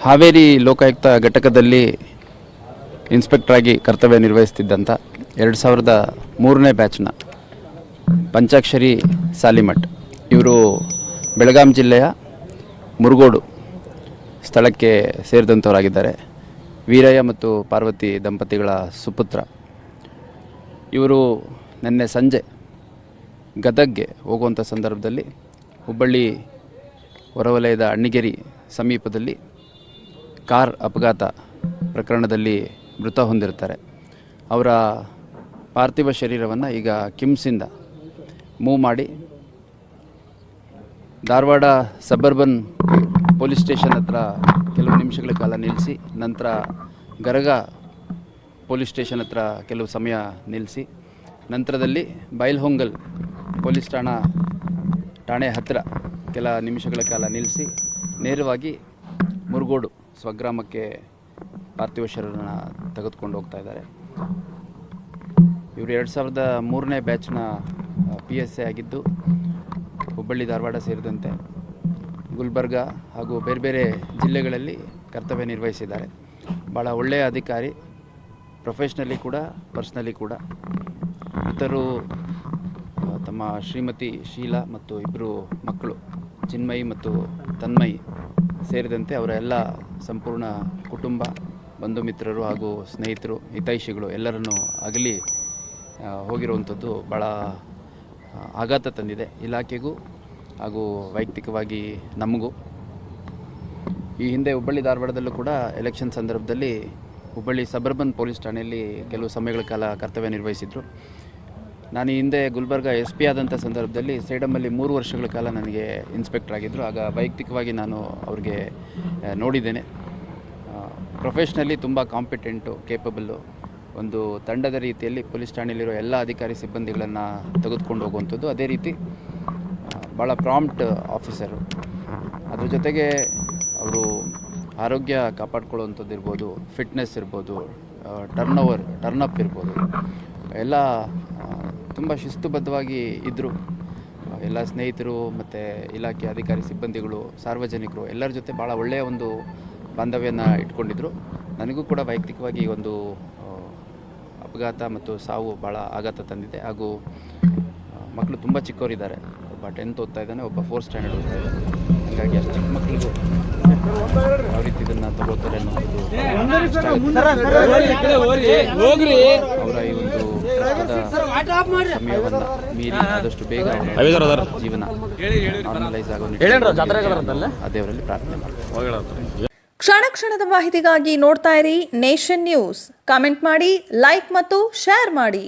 ಹಾವೇರಿ ಲೋಕಾಯುಕ್ತ ಘಟಕದಲ್ಲಿ ಇನ್ಸ್ಪೆಕ್ಟರ್ ಆಗಿ ಕರ್ತವ್ಯ ನಿರ್ವಹಿಸುತ್ತಿದ್ದಂಥ 2003ನೇ ಬ್ಯಾಚ್ನ ಪಂಚಾಕ್ಷರಿ ಸಾಲಿಮಠ್ ಇವರು ಬೆಳಗಾಂ ಜಿಲ್ಲೆಯ ಮುರುಗೋಡು ಸ್ಥಳಕ್ಕೆ ಸೇರಿದಂಥವರಾಗಿದ್ದಾರೆ. ವೀರಯ್ಯ ಮತ್ತು ಪಾರ್ವತಿ ದಂಪತಿಗಳ ಸುಪುತ್ರ. ಇವರು ನಿನ್ನೆ ಸಂಜೆ ಗದಗ್ಗೆ ಹೋಗುವಂಥ ಸಂದರ್ಭದಲ್ಲಿ ಹುಬ್ಬಳ್ಳಿ ಹೊರವಲಯದ ಅಣ್ಣಿಗೇರಿ ಸಮೀಪದಲ್ಲಿ ಕಾರ್ ಅಪಘಾತ ಪ್ರಕರಣದಲ್ಲಿ ಮೃತ ಹೊಂದಿರ್ತಾರೆ. ಅವರ ಪಾರ್ಥಿವ ಶರೀರವನ್ನು ಈಗ ಕಿಮ್ಸಿಂದ ಮೂವ್ ಮಾಡಿ ಧಾರವಾಡ ಸಬರ್ಬನ್ ಪೊಲೀಸ್ ಸ್ಟೇಷನ್ ಹತ್ರ ಕೆಲವು ನಿಮಿಷಗಳ ಕಾಲ ನಿಲ್ಲಿಸಿ, ನಂತರ ಗರಗ ಪೊಲೀಸ್ ಸ್ಟೇಷನ್ ಹತ್ರ ಕೆಲವು ಸಮಯ ನಿಲ್ಲಿಸಿ, ನಂತರದಲ್ಲಿ ಬೈಲ್ಹೊಂಗಲ್ ಪೊಲೀಸ್ ಠಾಣೆ ಹತ್ತಿರ ಕೆಲ ನಿಮಿಷಗಳ ಕಾಲ ನಿಲ್ಲಿಸಿ ನೇರವಾಗಿ ಮುರುಗೋಡು ಸ್ವಗ್ರಾಮಕ್ಕೆ ಪಾರ್ಥಿವ ಶರೀರನ ತೆಗೆದುಕೊಂಡು ಹೋಗ್ತಾ ಇದ್ದಾರೆ. ಇವರು 2003ನೇ ಬ್ಯಾಚ್ನ PSI ಆಗಿದ್ದು ಹುಬ್ಬಳ್ಳಿ ಧಾರವಾಡ ಸೇರಿದಂತೆ ಗುಲ್ಬರ್ಗ ಹಾಗೂ ಬೇರೆ ಬೇರೆ ಜಿಲ್ಲೆಗಳಲ್ಲಿ ಕರ್ತವ್ಯ ನಿರ್ವಹಿಸಿದ್ದಾರೆ. ಭಾಳ ಒಳ್ಳೆಯ ಅಧಿಕಾರಿ, ಪ್ರೊಫೆಷ್ನಲಿ ಕೂಡ ಪರ್ಸ್ನಲಿ ಕೂಡ. ಇತರು ತಮ್ಮ ಶ್ರೀಮತಿ ಶೀಲಾ ಮತ್ತು ಇಬ್ಬರು ಮಕ್ಕಳು ಚಿನ್ಮಯಿ ಮತ್ತು ತನ್ಮಯಿ ಸೇರಿದಂತೆ ಅವರ ಎಲ್ಲ ಸಂಪೂರ್ಣ ಕುಟುಂಬ, ಬಂಧು ಮಿತ್ರರು ಹಾಗೂ ಸ್ನೇಹಿತರು, ಹಿತೈಷಿಗಳು ಎಲ್ಲರನ್ನೂ ಅಗಲಿ ಹೋಗಿರುವಂಥದ್ದು ಭಾಳ ಆಘಾತ ತಂದಿದೆ ಇಲಾಖೆಗೂ ಹಾಗೂ ವೈಯಕ್ತಿಕವಾಗಿ ನಮಗೂ. ಈ ಹಿಂದೆ ಹುಬ್ಬಳ್ಳಿ ಧಾರವಾಡದಲ್ಲೂ ಕೂಡ ಎಲೆಕ್ಷನ್ ಸಂದರ್ಭದಲ್ಲಿ ಹುಬ್ಬಳ್ಳಿ ಸಬರ್ಬನ್ ಪೊಲೀಸ್ ಠಾಣೆಯಲ್ಲಿ ಕೆಲವು ಸಮಯಗಳ ಕಾಲ ಕರ್ತವ್ಯ ನಿರ್ವಹಿಸಿದರು. ನಾನು ಈ ಹಿಂದೆ ಗುಲ್ಬರ್ಗ SP ಆದಂಥ ಸಂದರ್ಭದಲ್ಲಿ ಸೇಡಮಲ್ಲಿ 3 ವರ್ಷಗಳ ಕಾಲ ನನಗೆ ಇನ್ಸ್ಪೆಕ್ಟರ್ ಆಗಿದ್ದರು. ಆಗ ವೈಯಕ್ತಿಕವಾಗಿ ನಾನು ಅವ್ರಿಗೆ ನೋಡಿದ್ದೇನೆ. ಪ್ರೊಫೆಷ್ನಲಿ ತುಂಬ ಕಾಂಪಿಟೆಂಟು, ಕೇಪಬಲ್ಲು, ಒಂದು ತಂಡದ ರೀತಿಯಲ್ಲಿ ಪೊಲೀಸ್ ಠಾಣೆಯಲ್ಲಿರೋ ಎಲ್ಲ ಅಧಿಕಾರಿ ಸಿಬ್ಬಂದಿಗಳನ್ನು ತೆಗೆದುಕೊಂಡು ಹೋಗುವಂಥದ್ದು. ಅದೇ ರೀತಿ ಭಾಳ ಪ್ರಾಂಪ್ಟ್ ಆಫೀಸರು. ಅದ್ರ ಜೊತೆಗೆ ಅವರು ಆರೋಗ್ಯ ಕಾಪಾಡ್ಕೊಳ್ಳುವಂಥದ್ದು ಇರ್ಬೋದು, ಫಿಟ್ನೆಸ್ ಇರ್ಬೋದು, ಟರ್ನಪ್ ಇರ್ಬೋದು, ಎಲ್ಲ ತುಂಬ ಶಿಸ್ತುಬದ್ಧವಾಗಿ ಇದ್ದರು. ಎಲ್ಲ ಸ್ನೇಹಿತರು ಮತ್ತು ಇಲಾಖೆ ಅಧಿಕಾರಿ ಸಿಬ್ಬಂದಿಗಳು, ಸಾರ್ವಜನಿಕರು ಎಲ್ಲರ ಜೊತೆ ಭಾಳ ಒಳ್ಳೆಯ ಒಂದು ಬಾಂಧವ್ಯನ ಇಟ್ಕೊಂಡಿದ್ದರು. ನನಗೂ ಕೂಡ ವೈಯಕ್ತಿಕವಾಗಿ ಒಂದು ಅಪಘಾತ ಮತ್ತು ಸಾವು ಭಾಳ ಆಘಾತ ತಂದಿದೆ. ಹಾಗೂ ಮಕ್ಕಳು ತುಂಬ ಚಿಕ್ಕವರಿದ್ದಾರೆ. ಒಬ್ಬ 10th ಓದ್ತಾ ಇದ್ದಾನೆ, ಒಬ್ಬ 4th ಸ್ಟ್ಯಾಂಡರ್ಡ್ ಓದ್ತಾ ಇದ್ದಾನೆ. ಹಾಗಾಗಿ ಅಷ್ಟು ಚಿಕ್ಕ ಮಕ್ಕಳಿಗೂ ಯಾವ ರೀತಿ ಇದನ್ನು ತಗೋತಾರೆ ಅನ್ನೋದು ಅವರ ಈ ಒಂದು ಸಮಯವನ್ನು ಮೀರಿ ಆದಷ್ಟು ಬೇಗ ಜೀವನ ನಾರ್ಮಲೈಸ್ ಆಗೋ ಆ ದೇವರಲ್ಲಿ ಪ್ರಾರ್ಥನೆ ಮಾಡ್ತಾರೆ. ಕ್ಷಣ ಕ್ಷಣದ ಮಾಹಿತಿಗಾಗಿ ನೋಡ್ತಾ ಇರಿ ನೇಷನ್ ನ್ಯೂಸ್. ಕಾಮೆಂಟ್ ಮಾಡಿ, ಲೈಕ್ ಮತ್ತು ಶೇರ್ ಮಾಡಿ.